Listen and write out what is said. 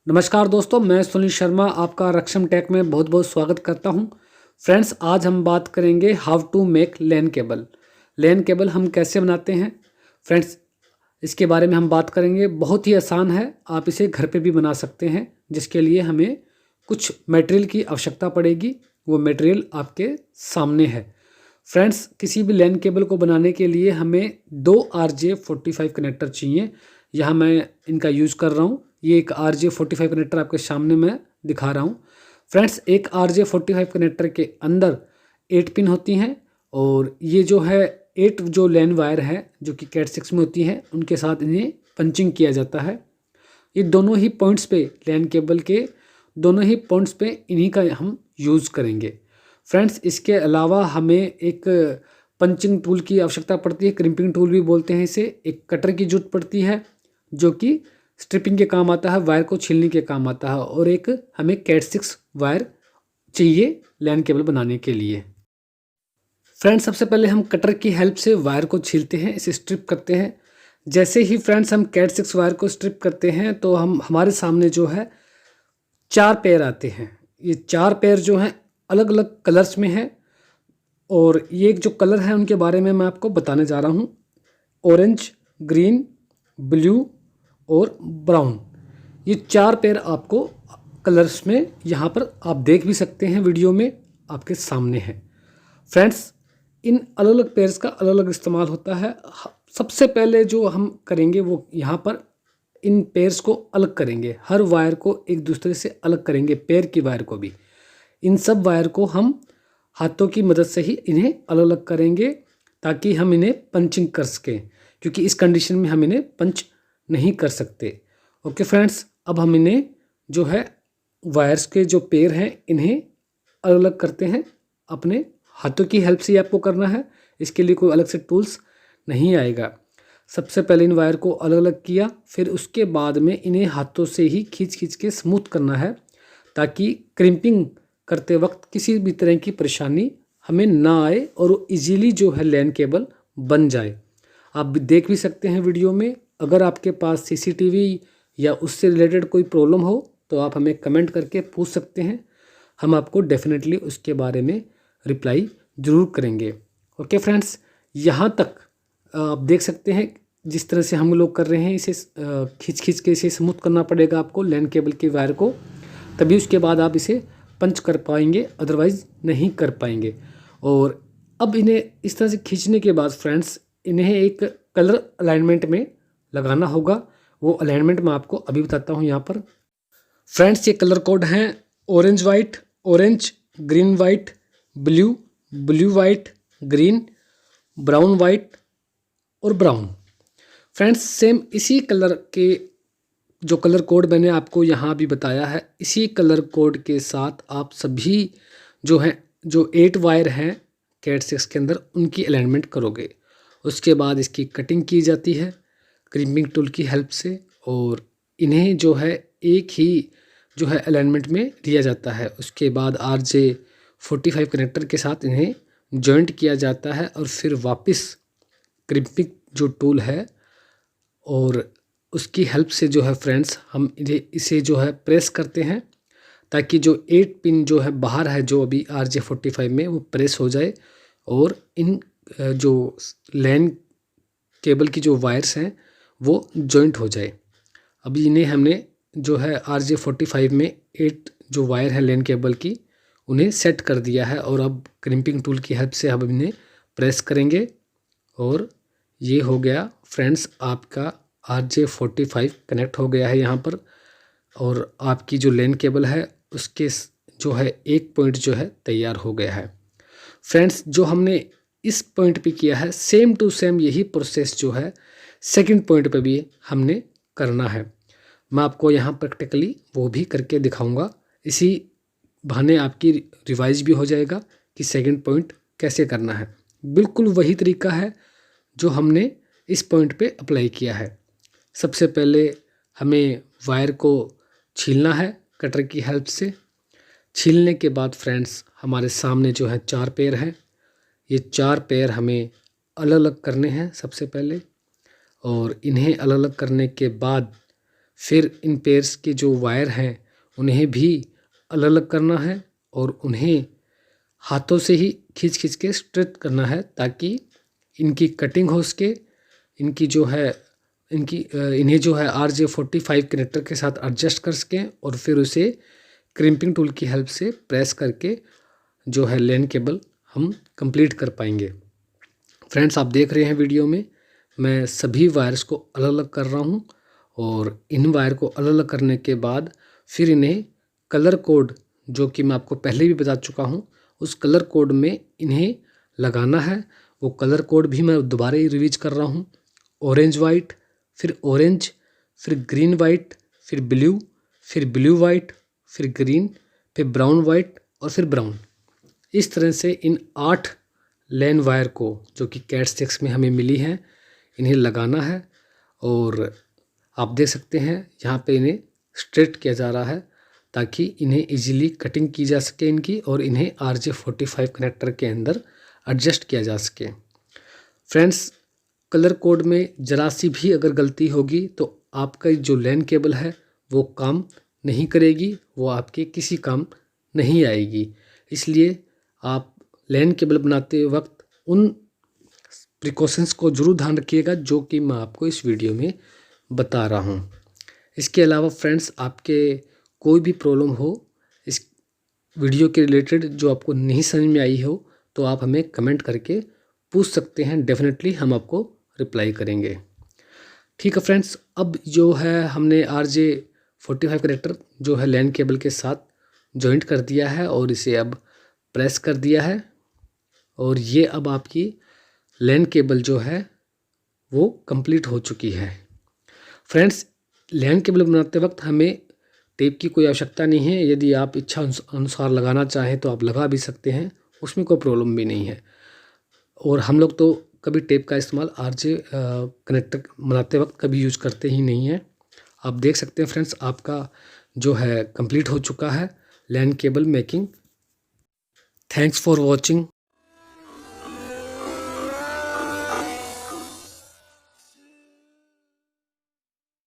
नमस्कार दोस्तों, मैं सुनील शर्मा आपका रक्षम टेक में बहुत बहुत स्वागत करता हूं। फ्रेंड्स, आज हम बात करेंगे how to make LAN cable. LAN cable हम कैसे बनाते हैं फ्रेंड्स, इसके बारे में हम बात करेंगे। बहुत ही आसान है, आप इसे घर पे भी बना सकते हैं, जिसके लिए हमें कुछ मटेरियल की आवश्यकता पड़ेगी। वो मटेरियल आपके सामने है। फ्रेंड्स, किसी भी लैन केबल को बनाने के लिए हमें 2 RJ45 कनेक्टर चाहिए। यहाँ मैं इनका यूज़ कर रहा हूँ। ये एक RJ45 कनेक्टर आपके सामने मैं दिखा रहा हूँ। फ्रेंड्स, एक RJ45 कनेक्टर के अंदर 8 पिन होती हैं, और ये जो है 8 जो लैन वायर है जो कि कैट 6 में होती हैं, उनके साथ इन्हें पंचिंग किया जाता है। ये दोनों ही पॉइंट्स पे, लैन केबल के दोनों ही पॉइंट्स पे इन्हीं का हम यूज़ करेंगे। फ्रेंड्स, इसके अलावा हमें एक पंचिंग टूल की आवश्यकता पड़ती है, क्रिम्पिंग टूल भी बोलते हैं इसे। एक कटर की जरूरत पड़ती है जो कि स्ट्रिपिंग के काम आता है, वायर को छीलने के काम आता है। और एक हमें कैट 6 वायर चाहिए लैन केबल बनाने के लिए। फ्रेंड्स, सबसे पहले हम कटर की हेल्प से वायर को छीलते हैं, इसे स्ट्रिप करते हैं। जैसे ही फ्रेंड्स हम कैट 6 वायर को स्ट्रिप करते हैं तो हमारे सामने जो है 4 पेयर आते हैं। ये 4 पेयर जो हैं अलग अलग कलर्स में हैं, और ये जो कलर है उनके बारे में मैं आपको बताने जा रहा हूँ। ऑरेंज, ग्रीन, ब्लू और ब्राउन, ये 4 पेयर आपको कलर्स में यहाँ पर आप देख भी सकते हैं, वीडियो में आपके सामने है। फ्रेंड्स, इन अलग अलग पेयर्स का अलग अलग इस्तेमाल होता है। सबसे पहले जो हम करेंगे वो यहाँ पर इन पेयर्स को अलग करेंगे। हर वायर को एक दूसरे से अलग करेंगे, पेयर की वायर को भी। इन सब वायर को हम हाथों की मदद से ही इन्हें अलग अलग करेंगे, ताकि हम इन्हें पंचिंग कर सकें, क्योंकि इस कंडीशन में हम इन्हें पंच नहीं कर सकते। ओके फ्रेंड्स, अब हम इन्हें जो है वायर्स के जो पेयर हैं इन्हें अलग अलग करते हैं। अपने हाथों की हेल्प से ही आपको करना है, इसके लिए कोई अलग से टूल्स नहीं आएगा। सबसे पहले इन वायर को अलग अलग किया, फिर उसके बाद में इन्हें हाथों से ही खींच खींच के स्मूथ करना है, ताकि क्रिम्पिंग करते वक्त किसी भी तरह की परेशानी हमें ना आए और वो ईजीली जो है लैन केबल बन जाए। आप भी देख भी सकते हैं वीडियो में। अगर आपके पास CCTV या उससे रिलेटेड कोई प्रॉब्लम हो तो आप हमें कमेंट करके पूछ सकते हैं, हम आपको डेफिनेटली उसके बारे में रिप्लाई ज़रूर करेंगे। ओके फ्रेंड्स, यहाँ तक आप देख सकते हैं जिस तरह से हम लोग कर रहे हैं, इसे खींच खींच के इसे स्मूथ करना पड़ेगा आपको लैन केबल के वायर को, तभी उसके बाद आप इसे पंच कर पाएंगे, अदरवाइज़ नहीं कर पाएंगे। और अब इन्हें इस तरह से खींचने के बाद फ्रेंड्स, इन्हें एक कलर अलाइनमेंट में लगाना होगा। वो अलाइनमेंट मैं आपको अभी बताता हूँ। यहाँ पर फ्रेंड्स, ये कलर कोड हैं orange white, orange, green white, blue, blue white, green, brown white और ब्राउन। फ्रेंड्स, सेम इसी कलर के जो कलर कोड मैंने आपको यहाँ भी बताया है, इसी कलर कोड के साथ आप सभी जो हैं, जो 8 वायर हैं कैट 6 के अंदर, उनकी अलाइनमेंट करोगे। उसके बाद इसकी कटिंग की जाती है क्रिम्पिंग टूल की हेल्प से, और इन्हें जो है एक ही जो है अलाइनमेंट में लिया जाता है। उसके बाद RJ45 कनेक्टर के साथ इन्हें जॉइंट किया जाता है, और फिर वापस क्रिम्पिंग जो टूल है और उसकी हेल्प से जो है फ्रेंड्स, हम इसे जो है प्रेस करते हैं, ताकि जो 8 पिन जो है बाहर है जो अभी RJ45 में, वो प्रेस हो जाए, और इन जो लैन केबल की जो वायर्स हैं वो जॉइंट हो जाए। अभी इन्हें हमने जो है RJ45 में 8 जो वायर है लैन केबल की, उन्हें सेट कर दिया है, और अब क्रिम्पिंग टूल की हेल्प से हम इन्हें प्रेस करेंगे, और ये हो गया फ्रेंड्स आपका RJ45 कनेक्ट हो गया है यहाँ पर। और आपकी जो लैन केबल है उसके जो है एक पॉइंट जो है तैयार हो गया है। फ्रेंड्स, जो हमने इस पॉइंट पे किया है, सेम टू सेम यही प्रोसेस जो है सेकंड पॉइंट पे भी हमने करना है। मैं आपको यहाँ प्रैक्टिकली वो भी करके दिखाऊंगा। इसी बहाने आपकी रिवाइज भी हो जाएगा कि सेकंड पॉइंट कैसे करना है। बिल्कुल वही तरीका है जो हमने इस पॉइंट पे अप्लाई किया है। सबसे पहले हमें वायर को छीलना है कटर की हेल्प से। छीलने के बाद फ्रेंड्स, हमारे सामने जो है 4 पेयर हैं। ये 4 पेयर हमें अलग अलग करने हैं सबसे पहले, और इन्हें अलग अलग करने के बाद फिर इन पेयर्स के जो वायर हैं उन्हें भी अलग अलग करना है और उन्हें हाथों से ही खींच खींच के स्ट्रेट करना है ताकि इनकी कटिंग हो सके। इनकी जो है इन्हें जो है RJ45 कनेक्टर के साथ एडजस्ट कर सकें और फिर उसे क्रिम्पिंग टूल की हेल्प से प्रेस करके जो है लैन केबल हम कंप्लीट कर पाएंगे। फ्रेंड्स, आप देख रहे हैं वीडियो में मैं सभी वायर्स को अलग अलग कर रहा हूं और इन वायर को अलग अलग करने के बाद फिर इन्हें कलर कोड, जो कि मैं आपको पहले भी बता चुका हूं, उस कलर कोड में इन्हें लगाना है। वो कलर कोड भी मैं दोबारा ही रिवीज कर रहा हूं। ऑरेंज वाइट, फिर ऑरेंज, फिर ग्रीन वाइट, फिर ब्लू वाइट, फिर ग्रीन, फिर ब्राउन वाइट और फिर ब्राउन। इस तरह से इन 8 लैन वायर को, जो कि कैट स्टिक्स में हमें मिली हैं, इन्हें लगाना है। और आप देख सकते हैं यहाँ पे इन्हें स्ट्रेट किया जा रहा है ताकि इन्हें इजीली कटिंग की जा सके इनकी, और इन्हें RJ45 कनेक्टर के अंदर एडजस्ट किया जा सके। फ्रेंड्स, कलर कोड में ज़रा सी भी अगर गलती होगी तो आपका जो लैन केबल है वो काम नहीं करेगी, वो आपके किसी काम नहीं आएगी। इसलिए आप लैन केबल बनाते वक्त उन प्रिकॉशंस को ज़रूर ध्यान रखिएगा जो कि मैं आपको इस वीडियो में बता रहा हूँ। इसके अलावा फ्रेंड्स, आपके कोई भी प्रॉब्लम हो इस वीडियो के रिलेटेड जो आपको नहीं समझ में आई हो, तो आप हमें कमेंट करके पूछ सकते हैं। डेफिनेटली हम आपको रिप्लाई करेंगे। ठीक है फ्रेंड्स, अब जो है हमने RJ45 कनेक्टर जो है लैन केबल के साथ जॉइंट कर दिया है और इसे अब प्रेस कर दिया है, और ये अब आपकी लैन केबल जो है वो कंप्लीट हो चुकी है। फ्रेंड्स, लैन केबल बनाते वक्त हमें टेप की कोई आवश्यकता नहीं है। यदि आप इच्छा अनुसार लगाना चाहें तो आप लगा भी सकते हैं, उसमें कोई प्रॉब्लम भी नहीं है। और हम लोग तो कभी टेप का इस्तेमाल RJ कनेक्टर बनाते वक्त कभी यूज करते ही नहीं है। आप देख सकते हैं फ्रेंड्स, आपका जो है कंप्लीट हो चुका है LAN cable making. Thanks for watching.